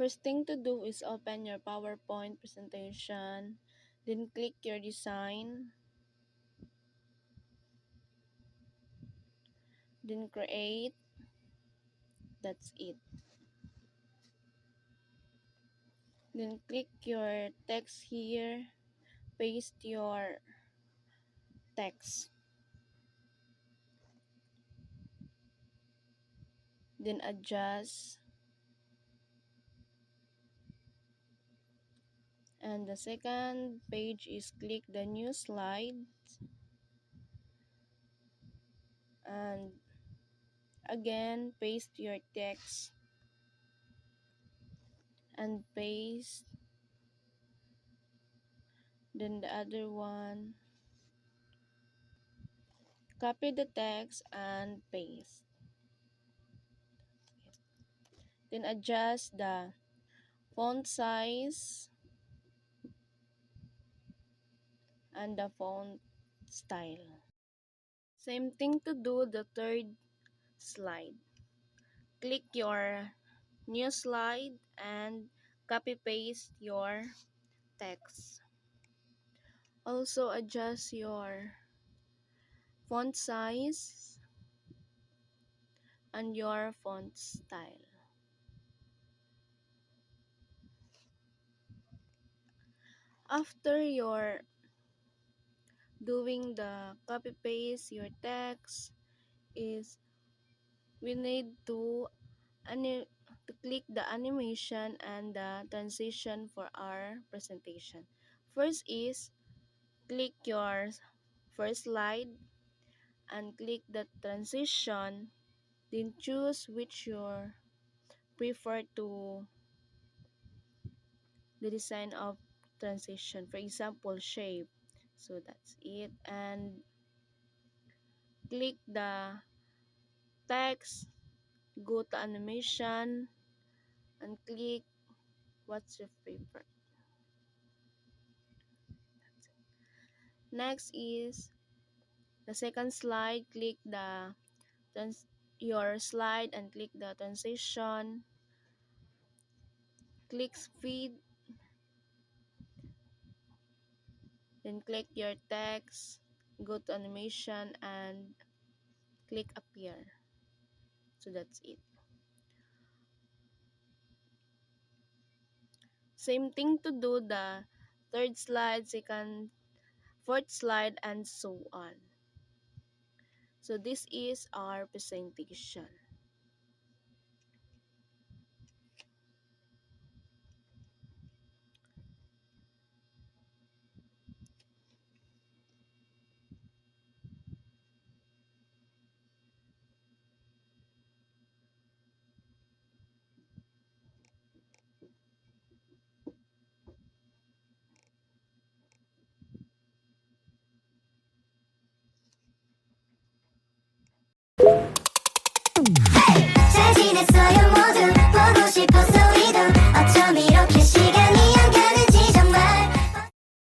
first thing to do is open your PowerPoint presentation, then click your design, then create. That's it. Then click your text here, paste your text. Then adjust. And the second page is click the new slide. And again, paste your text. And paste. Then the other one. Copy the text and paste. Then adjust the font size and the font style. Same thing to do the third slide. Click your new slide and copy paste your text. Also adjust your font size and your font style. After you're doing the copy paste your text, is we need to click the animation and the transition for our presentation. First is click your first slide and click the transition, then choose which you prefer to the design of transition, for example shape. So that's it, and click the text, go to animation and click what's your favorite. Next is the second slide, click the your slide and click the transition, click speed, then click your text, go to animation and click appear. So that's it. Same thing to do the third slide, second, fourth slide, and so on. So this is our presentation.